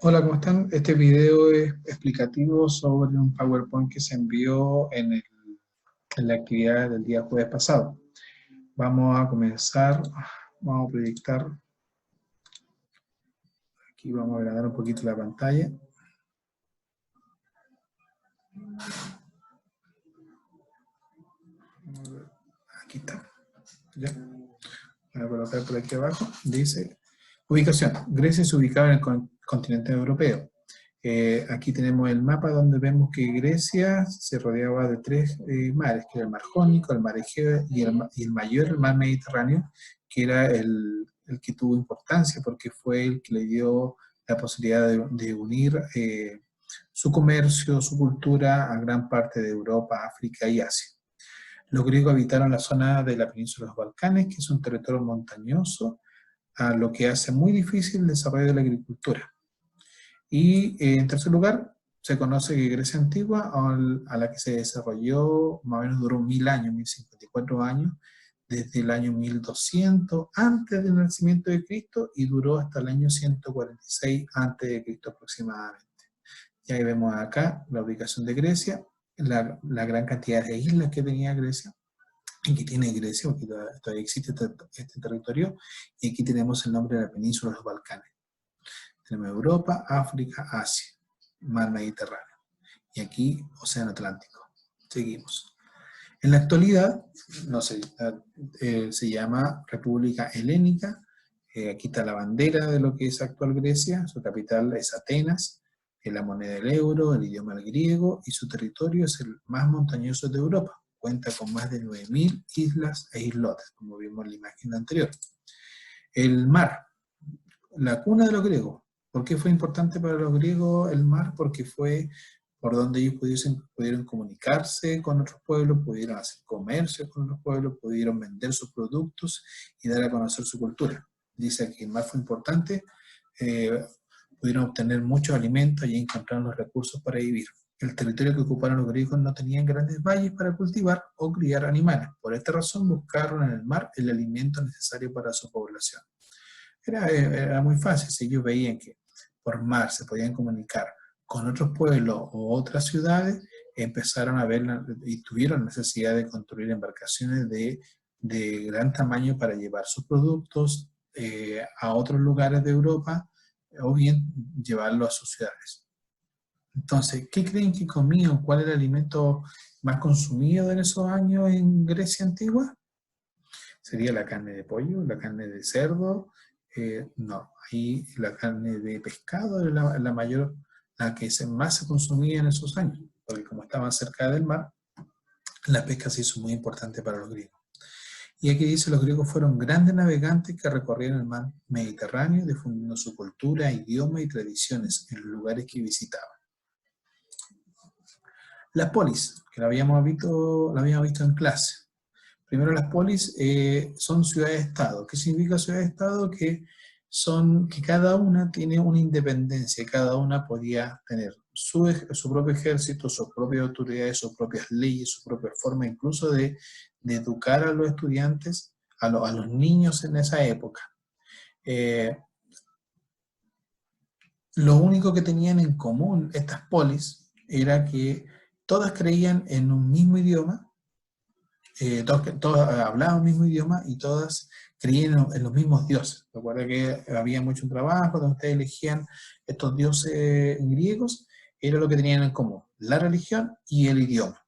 Hola, ¿cómo están? Este video es explicativo sobre un PowerPoint que se envió en la actividad del día jueves pasado. Vamos a comenzar, vamos a proyectar, aquí vamos a agrandar un poquito la pantalla. Aquí está. ¿Ya? Voy a colocar por aquí abajo. Dice, ubicación. Grecia se ubicaba en el continente europeo. Aquí tenemos el mapa donde vemos que Grecia se rodeaba de tres mares, que era el mar Jónico, el mar Egeo y el mayor, el mar Mediterráneo, que era el que tuvo importancia porque fue el que le dio la posibilidad de unir su comercio, su cultura a gran parte de Europa, África y Asia. Los griegos habitaron la zona de la península de los Balcanes, que es un territorio montañoso, a lo que hace muy difícil el desarrollo de la agricultura. Y en tercer lugar, se conoce que Grecia antigua, a la que se desarrolló, más o menos duró 1000 años, 1054 años, desde el año 1200 antes del nacimiento de Cristo y duró hasta el año 146 antes de Cristo aproximadamente. Y ahí vemos acá la ubicación de Grecia, la gran cantidad de islas que tenía Grecia, y que tiene Grecia, porque todavía existe este territorio, y aquí tenemos el nombre de la península de los Balcanes. Tenemos Europa, África, Asia, Mar Mediterráneo. Y aquí, Océano Atlántico. Seguimos. En la actualidad, no sé, se llama República Helénica. Aquí está la bandera de lo que es actual Grecia. Su capital es Atenas. La moneda del euro, el idioma el griego, y su territorio es el más montañoso de Europa. Cuenta con más de 9000 islas e islotes, como vimos en la imagen anterior. El mar, la cuna de los griegos. ¿Por qué fue importante para los griegos el mar? Porque fue por donde ellos pudieron comunicarse con otros pueblos, pudieron hacer comercio con otros pueblos, pudieron vender sus productos y dar a conocer su cultura. Dice que el mar fue importante, pudieron obtener muchos alimentos y encontraron los recursos para vivir. El territorio que ocuparon los griegos no tenían grandes valles para cultivar o criar animales. Por esta razón buscaron en el mar el alimento necesario para su población. Era muy fácil, si ellos veían que por mar se podían comunicar con otros pueblos o otras ciudades, empezaron a ver y tuvieron necesidad de construir embarcaciones de gran tamaño para llevar sus productos a otros lugares de Europa o bien llevarlo a sus ciudades. Entonces, ¿qué creen que comían? ¿Cuál era el alimento más consumido en esos años en Grecia antigua? ¿Sería la carne de pollo, la carne de cerdo? No, ahí la carne de pescado era la mayor, la que más se consumía en esos años, porque como estaban cerca del mar, la pesca se hizo muy importante para los griegos. Y aquí dice, los griegos fueron grandes navegantes que recorrieron el mar Mediterráneo, difundiendo su cultura, idioma y tradiciones en los lugares que visitaban. Las polis, que la habíamos visto en clase. Primero, las polis son ciudades-estado. ¿Qué significa ciudades-estado? Que cada una tiene una independencia, cada una podía tener su propio ejército, sus propias autoridades, sus propias leyes, su propia forma incluso de educar a los estudiantes, a los niños en esa época. Lo único que tenían en común estas polis era que todas creían en un mismo idioma, todos hablaban el mismo idioma y todas creían en los mismos dioses. Recuerda que había mucho trabajo donde ustedes elegían estos dioses griegos, era lo que tenían en común, la religión y el idioma.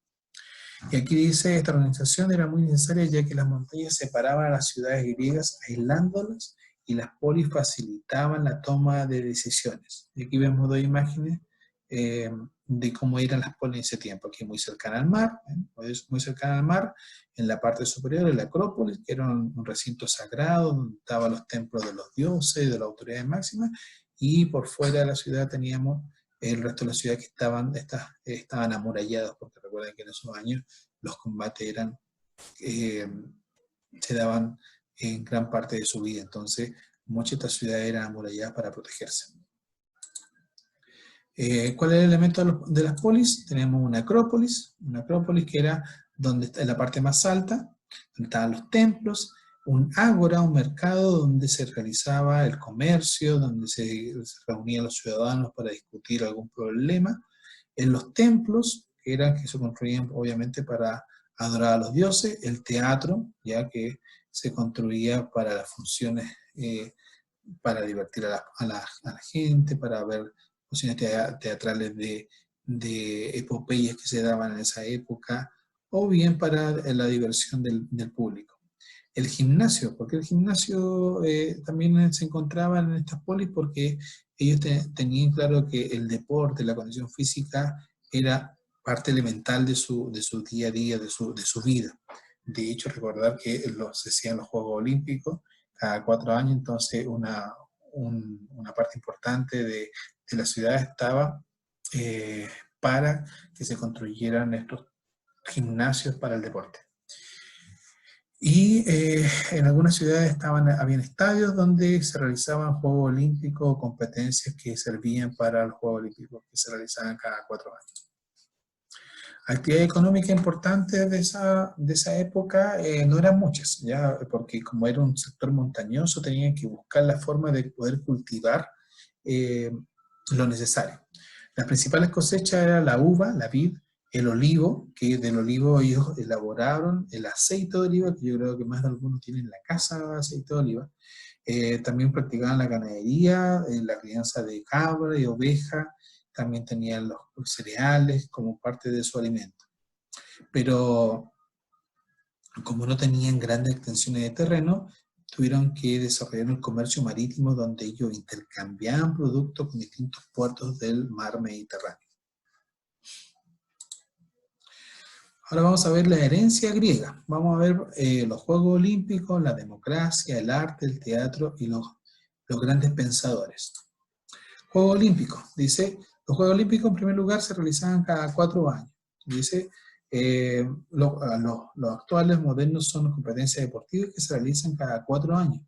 Y aquí dice, esta organización era muy necesaria ya que las montañas separaban a las ciudades griegas aislándolas y las polis facilitaban la toma de decisiones. Y aquí vemos dos imágenes de cómo eran las polis en ese tiempo. Aquí muy cercana al mar, muy cercana al mar, en la parte superior de la Acrópolis, que era un recinto sagrado donde estaban los templos de los dioses, de las autoridades máximas, y por fuera de la ciudad teníamos el resto de la ciudad que estaban amurallados, porque recuerden que en esos años los combates se daban en gran parte de su vida, entonces muchas de estas ciudades eran amuralladas para protegerse. ¿Cuál es el elemento de las polis? Tenemos una acrópolis que era donde está en la parte más alta, donde estaban los templos, un ágora, un mercado donde se realizaba el comercio, donde se reunían los ciudadanos para discutir algún problema. En los templos, que se construían obviamente para adorar a los dioses, el teatro, ya que se construía para las funciones, para divertir a la gente, para ver funciones teatrales de epopeyas que se daban en esa época, o bien para la diversión del público. El gimnasio, porque el gimnasio también se encontraba en estas polis porque ellos tenían claro que el deporte, la condición física era parte elemental de su día a día, de su vida. De hecho, recordar que se hacían los Juegos Olímpicos cada 4 años, entonces una parte importante de la ciudad estaba para que se construyeran estos gimnasios para el deporte. Y en algunas ciudades habían estadios donde se realizaban Juegos Olímpicos o competencias que servían para los Juegos Olímpicos, que se realizaban cada 4 años. Actividades económicas importantes de esa época no eran muchas, ¿ya? Porque como era un sector montañoso, tenían que buscar la forma de poder cultivar lo necesario. Las principales cosechas eran la uva, la vid, el olivo, que del olivo ellos elaboraron el aceite de oliva, que yo creo que más de algunos tienen en la casa aceite de oliva. También practicaban la ganadería, la crianza de cabra y oveja, también tenían los cereales como parte de su alimento. Pero como no tenían grandes extensiones de terreno, tuvieron que desarrollar el comercio marítimo donde ellos intercambiaban productos con distintos puertos del mar Mediterráneo. Ahora vamos a ver la herencia griega. Vamos a ver los Juegos Olímpicos, la democracia, el arte, el teatro y los grandes pensadores. Juegos Olímpicos. Dice, los Juegos Olímpicos en primer lugar se realizaban cada 4 años. Dice, los actuales modernos son competencias deportivas que se realizan cada 4 años,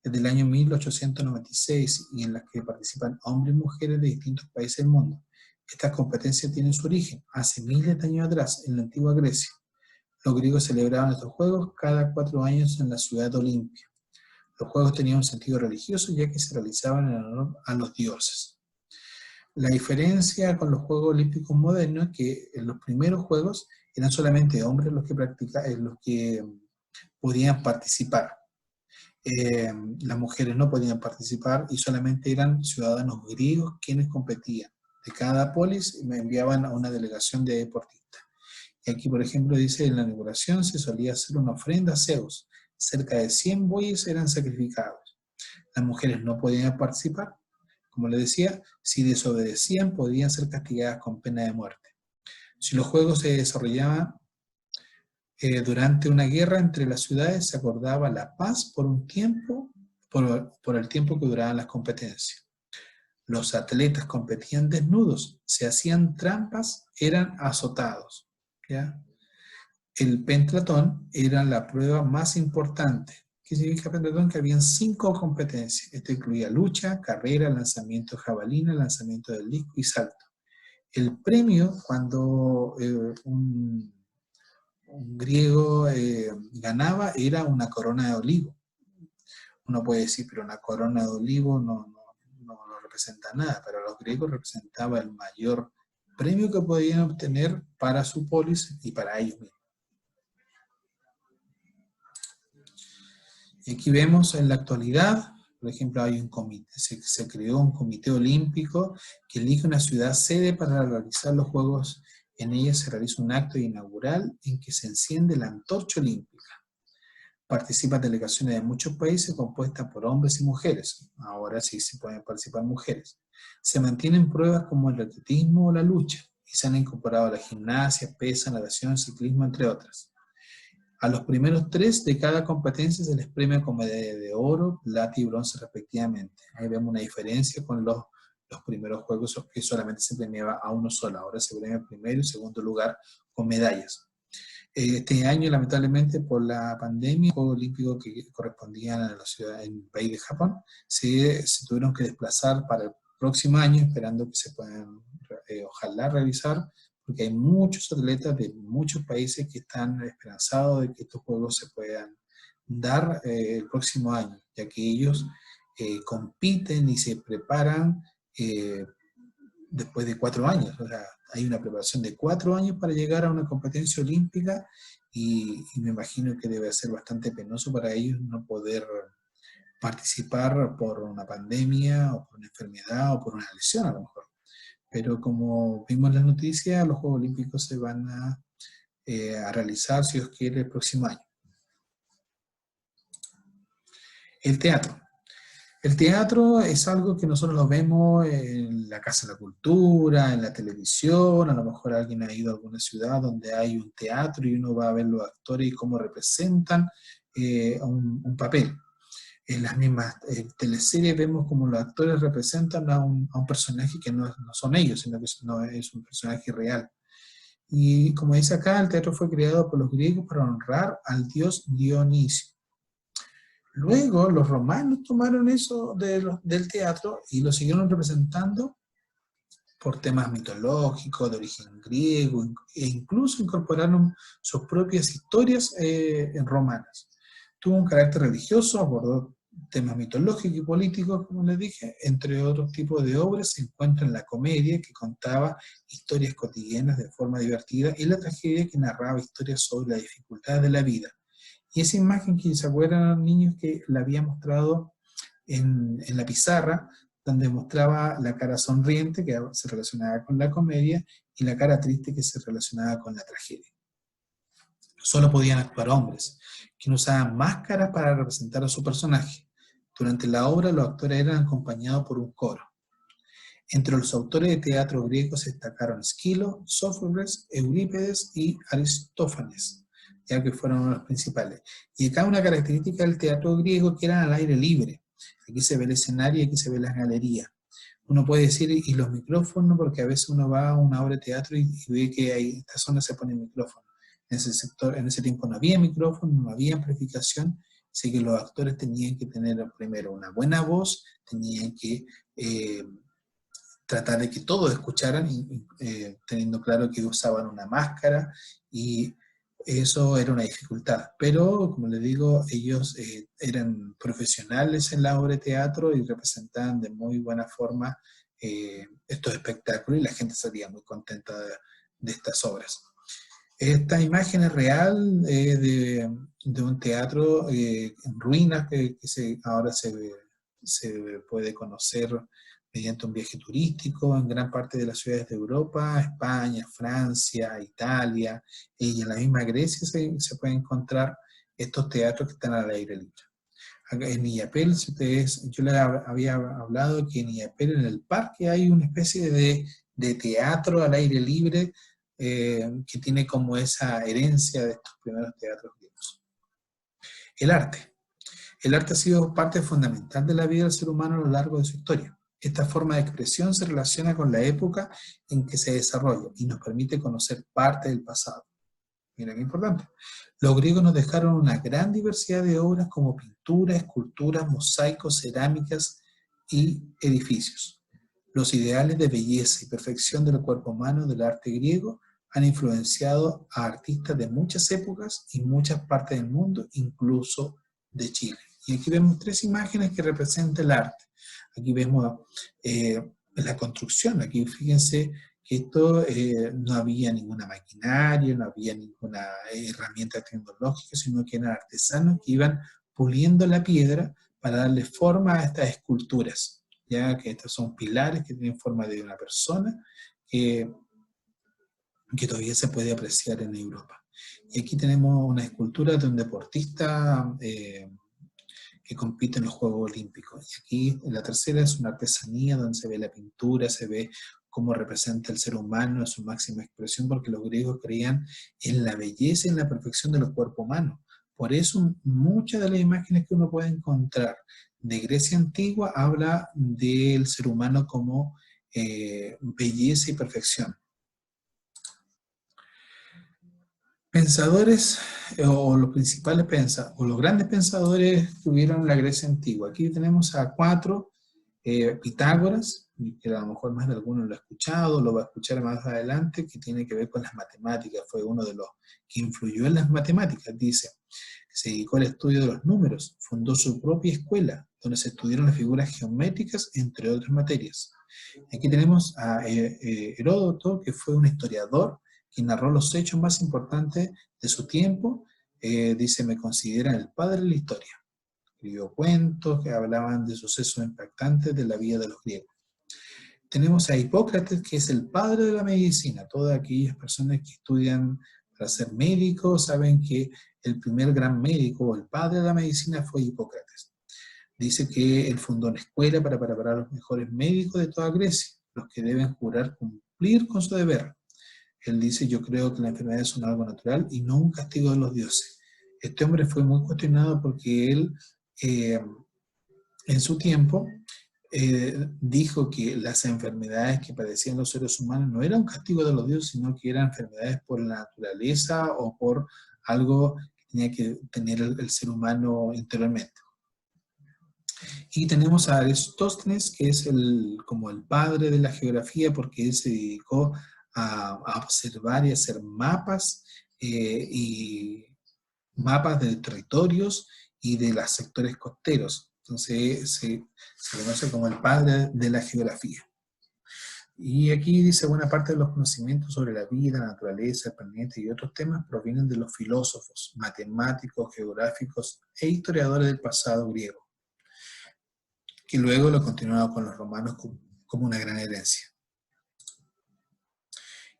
desde el año 1896, y en las que participan hombres y mujeres de distintos países del mundo. Estas competencias tienen su origen hace miles de años atrás, en la antigua Grecia. Los griegos celebraban estos juegos cada 4 años en la ciudad de Olimpia. Los juegos tenían un sentido religioso ya que se realizaban en honor a los dioses. La diferencia con los Juegos Olímpicos modernos es que en los primeros juegos eran solamente hombres los que podían participar. Las mujeres no podían participar y solamente eran ciudadanos griegos quienes competían. De cada polis me enviaban a una delegación de deportistas. Y aquí, por ejemplo, dice, en la inauguración se solía hacer una ofrenda a Zeus. Cerca de 100 bueyes eran sacrificados. Las mujeres no podían participar. Como les decía, si desobedecían podían ser castigadas con pena de muerte. Si los juegos se desarrollaban durante una guerra entre las ciudades, se acordaba la paz por un tiempo, por el tiempo que duraban las competencias. Los atletas competían desnudos, se hacían trampas, eran azotados. ¿Ya? El pentatón era la prueba más importante. ¿Qué significa pentatón? Que habían 5 competencias. Esto incluía lucha, carrera, lanzamiento de jabalina, lanzamiento del disco y salto. El premio, cuando un griego ganaba, era una corona de olivo. Uno puede decir, pero una corona de olivo no representa nada. Para los griegos representaba el mayor premio que podían obtener para su polis y para ellos mismos. Y aquí vemos en la actualidad, por ejemplo, hay un comité, se creó un comité olímpico que elige una ciudad sede para realizar los Juegos. En ella se realiza un acto inaugural en que se enciende la antorcha olímpica. Participan delegaciones de muchos países compuestas por hombres y mujeres. Ahora sí se pueden participar mujeres. Se mantienen pruebas como el atletismo o la lucha y se han incorporado la gimnasia, pesa, natación, ciclismo, entre otras. A los primeros 3 de cada competencia se les premia con medalla de oro, plata y bronce respectivamente. Ahí vemos una diferencia con los primeros juegos que solamente se premiaba a uno solo. Ahora se premia primero y segundo lugar con medallas. Este año, lamentablemente, por la pandemia, los Juegos Olímpicos que correspondían a la ciudad, en el país de Japón, se tuvieron que desplazar para el próximo año, esperando que se puedan, ojalá, realizar, porque hay muchos atletas de muchos países que están esperanzados de que estos Juegos se puedan dar el próximo año, ya que ellos compiten y se preparan después de 4 años. O sea, hay una preparación de 4 años para llegar a una competencia olímpica y me imagino que debe ser bastante penoso para ellos no poder participar por una pandemia o por una enfermedad o por una lesión a lo mejor. Pero como vimos en las noticias, los Juegos Olímpicos se van a realizar, si Dios quiere, el próximo año. El teatro. El teatro es algo que nosotros lo vemos en la Casa de la Cultura, en la televisión, a lo mejor alguien ha ido a alguna ciudad donde hay un teatro y uno va a ver los actores y cómo representan un papel. En las mismas teleseries vemos como los actores representan a un personaje que no son ellos, sino que no es un personaje real. Y como dice acá, el teatro fue creado por los griegos para honrar al dios Dionisio. Luego los romanos tomaron eso del teatro y lo siguieron representando por temas mitológicos, de origen griego, e incluso incorporaron sus propias historias romanas. Tuvo un carácter religioso, abordó temas mitológicos y políticos, como les dije, entre otros tipos de obras se encuentra la comedia, que contaba historias cotidianas de forma divertida, y la tragedia, que narraba historias sobre las dificultades de la vida. Y esa imagen que se acuerdan los niños que la había mostrado en la pizarra, donde mostraba la cara sonriente, que se relacionaba con la comedia, y la cara triste, que se relacionaba con la tragedia. Solo podían actuar hombres, que usaban máscaras para representar a su personaje. Durante la obra, los actores eran acompañados por un coro. Entre los autores de teatro griegos se destacaron Esquilo, Sófocles, Eurípides y Aristófanes, ya que fueron uno de los principales. Y acá una característica del teatro griego, que eran al aire libre. Aquí se ve el escenario y aquí se ve las galerías. Uno puede decir, y los micrófonos, porque a veces uno va a una obra de teatro y ve que en esta zona se pone micrófono. En ese sector, en ese tiempo no había micrófono, no había amplificación, así que los actores tenían que tener primero una buena voz, tenían que tratar de que todos escucharan, teniendo claro que usaban una máscara, y eso era una dificultad. Pero, como les digo, ellos eran profesionales en la obra de teatro y representaban de muy buena forma estos espectáculos, y la gente salía muy contenta de estas obras. Esta imagen es real de un teatro en ruinas que ahora se puede conocer mediante un viaje turístico en gran parte de las ciudades de Europa, España, Francia, Italia, y en la misma Grecia se pueden encontrar estos teatros que están al aire libre. En Illapel, yo les había hablado que en Illapel, en el parque, hay una especie de teatro al aire libre que tiene como esa herencia de estos primeros teatros griegos. El arte. El arte ha sido parte fundamental de la vida del ser humano a lo largo de su historia. Esta forma de expresión se relaciona con la época en que se desarrolla y nos permite conocer parte del pasado. Mira qué importante. Los griegos nos dejaron una gran diversidad de obras como pinturas, esculturas, mosaicos, cerámicas y edificios. Los ideales de belleza y perfección del cuerpo humano del arte griego han influenciado a artistas de muchas épocas y muchas partes del mundo, incluso de Chile. Y aquí vemos 3 imágenes que representan el arte. Aquí vemos la construcción. Aquí fíjense que esto no había ninguna maquinaria, no había ninguna herramienta tecnológica, sino que eran artesanos que iban puliendo la piedra para darle forma a estas esculturas, ya que estos son pilares que tienen forma de una persona que todavía se puede apreciar en Europa. Y aquí tenemos una escultura de un deportista que compite en los Juegos Olímpicos. Y aquí la tercera es una artesanía donde se ve la pintura, se ve cómo representa el ser humano en su máxima expresión, porque los griegos creían en la belleza y en la perfección de los cuerpos humanos. Por eso muchas de las imágenes que uno puede encontrar de Grecia antigua habla del ser humano como belleza y perfección. Pensadores o los principales pensadores, o los grandes pensadores que tuvieron la Grecia antigua. Aquí tenemos a 4, Pitágoras, que a lo mejor más de alguno lo ha escuchado, lo va a escuchar más adelante, que tiene que ver con las matemáticas, fue uno de los que influyó en las matemáticas. Dice, se dedicó al estudio de los números, fundó su propia escuela, donde se estudiaron las figuras geométricas, entre otras materias. Aquí tenemos a Heródoto, que fue un historiador que narró los hechos más importantes de su tiempo. Dice, me considera el padre de la historia. Escribió cuentos que hablaban de sucesos impactantes de la vida de los griegos. Tenemos a Hipócrates, que es el padre de la medicina. Todas aquellas personas que estudian para ser médicos saben que el primer gran médico o el padre de la medicina fue Hipócrates. Dice que él fundó una escuela para preparar a los mejores médicos de toda Grecia, los que deben jurar cumplir con su deber. Él dice, yo creo que las enfermedades son algo natural y no un castigo de los dioses. Este hombre fue muy cuestionado porque él, en su tiempo, dijo que las enfermedades que padecían los seres humanos no eran un castigo de los dioses, sino que eran enfermedades por la naturaleza o por algo que tenía que tener el ser humano interiormente. Y tenemos a Aristóteles, que es como el padre de la geografía, porque él se dedicó a observar y hacer mapas y mapas de territorios y de los sectores costeros. Entonces se conoce como el padre de la geografía. Y aquí dice, buena parte de los conocimientos sobre la vida, la naturaleza, el planeta y otros temas provienen de los filósofos, matemáticos, geográficos e historiadores del pasado griego, que luego lo continuaron con los romanos como una gran herencia.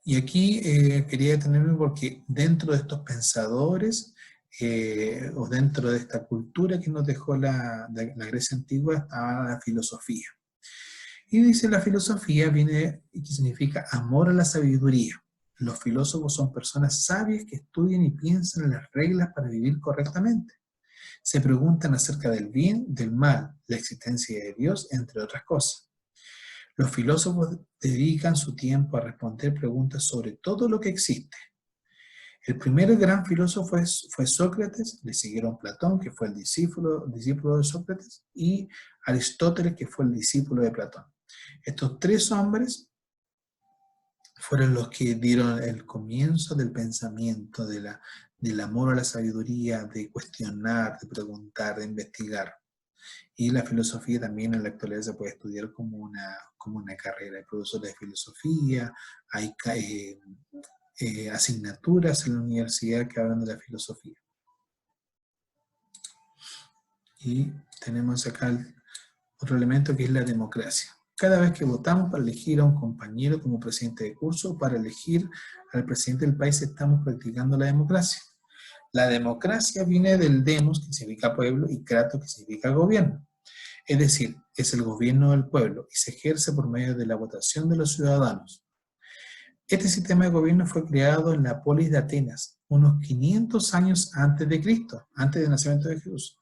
Y aquí quería detenerme porque dentro de estos pensadores o dentro de esta cultura que nos dejó la Grecia antigua estaba la filosofía. Y dice, la filosofía viene y que significa amor a la sabiduría. Los filósofos son personas sabias que estudian y piensan en las reglas para vivir correctamente. Se preguntan acerca del bien, del mal, la existencia de Dios, entre otras cosas. Los filósofos dedican su tiempo a responder preguntas sobre todo lo que existe. El primer gran filósofo fue Sócrates, le siguieron Platón, que fue el discípulo de Sócrates, y Aristóteles, que fue el discípulo de Platón. Estos tres hombres fueron los que dieron el comienzo del pensamiento, del amor a la sabiduría, de cuestionar, de preguntar, de investigar. Y la filosofía también en la actualidad se puede estudiar como una carrera. Hay profesores de filosofía, hay asignaturas en la universidad que hablan de la filosofía. Y tenemos acá otro elemento que es la democracia. Cada vez que votamos para elegir a un compañero como presidente de curso, para elegir al presidente del país, estamos practicando la democracia. La democracia viene del demos, que significa pueblo, y kratos, que significa gobierno. Es decir, es el gobierno del pueblo y se ejerce por medio de la votación de los ciudadanos. Este sistema de gobierno fue creado en la polis de Atenas, unos 500 años antes de Cristo, antes del nacimiento de Jesús.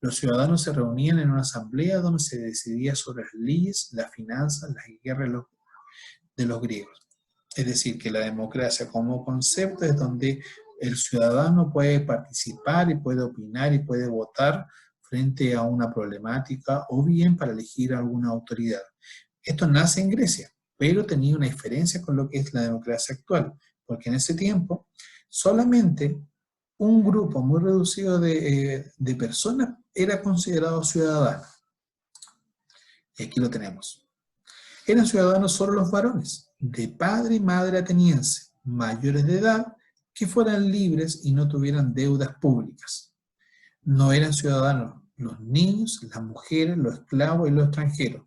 Los ciudadanos se reunían en una asamblea donde se decidía sobre las leyes, las finanzas, las guerras de los griegos. Es decir, que la democracia como concepto es donde el ciudadano puede participar y puede opinar y puede votar frente a una problemática o bien para elegir a alguna autoridad. Esto nace en Grecia, pero tenía una diferencia con lo que es la democracia actual, porque en ese tiempo solamente un grupo muy reducido de personas era considerado ciudadano. Y aquí lo tenemos. Eran ciudadanos solo los varones, de padre y madre ateniense, mayores de edad, que fueran libres y no tuvieran deudas públicas. No eran ciudadanos los niños, las mujeres, los esclavos y los extranjeros.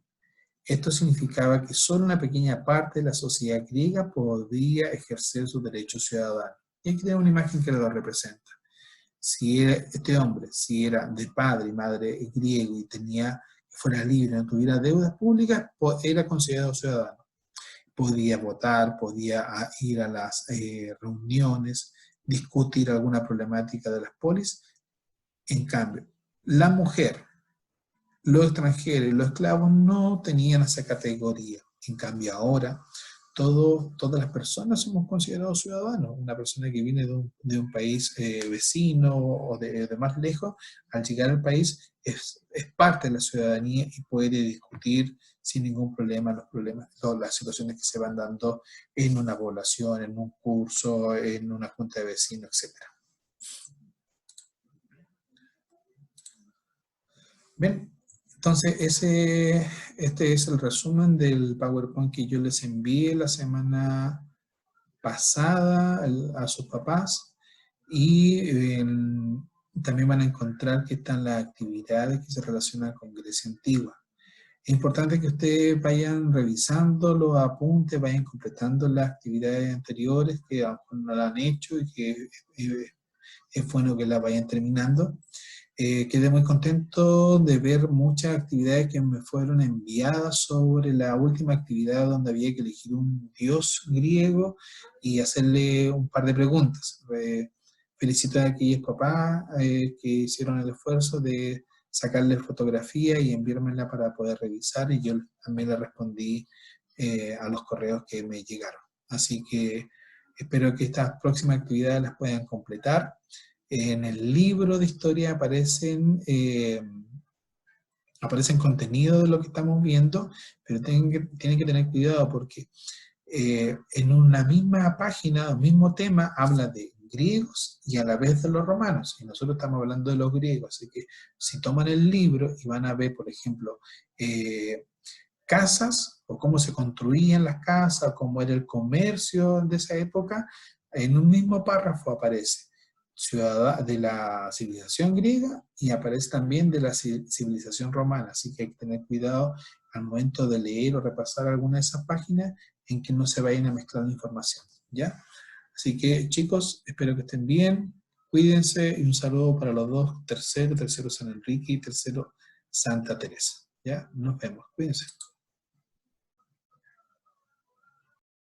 Esto significaba que solo una pequeña parte de la sociedad griega podía ejercer sus derechos ciudadanos. Y aquí tenemos una imagen que lo representa. Si era este hombre, si era de padre y madre griego y fuera libre, no tuviera deudas públicas, era considerado ciudadano. Podía votar, podía ir a las reuniones, discutir alguna problemática de las polis. En cambio, la mujer, los extranjeros y los esclavos no tenían esa categoría. En cambio, ahora todas las personas somos considerados ciudadanos. Una persona que viene de un país vecino o de más lejos, al llegar al país es parte de la ciudadanía y puede discutir sin ningún problema todas las situaciones que se van dando en una población, en un curso, en una junta de vecinos, etc. Bien, entonces este es el resumen del PowerPoint que yo les envié la semana pasada a sus papás y también van a encontrar que están las actividades que se relacionan con Grecia Antigua. Es importante que ustedes vayan revisando los apuntes, vayan completando las actividades anteriores que aún no la han hecho y que es bueno que las vayan terminando. Quedé muy contento de ver muchas actividades que me fueron enviadas sobre la última actividad donde había que elegir un dios griego y hacerle un par de preguntas. Felicito a aquellos papás que hicieron el esfuerzo de sacarle fotografía y enviármela para poder revisar y yo también le respondí a los correos que me llegaron. Así que espero que estas próximas actividades las puedan completar. En el libro de historia aparecen contenido de lo que estamos viendo, pero tienen que tener cuidado porque en una misma página, el mismo tema, habla de griegos y a la vez de los romanos. Y nosotros estamos hablando de los griegos. Así que si toman el libro y van a ver, por ejemplo, casas o cómo se construían las casas, cómo era el comercio de esa época, en un mismo párrafo aparece de la civilización griega y aparece también de la civilización romana. Así que hay que tener cuidado al momento de leer o repasar alguna de esas páginas en que no se vayan a mezclar información, ¿ya? Así que chicos, espero que estén bien, cuídense y un saludo para los dos, tercero San Enrique y tercero Santa Teresa, ¿ya? Nos vemos, cuídense.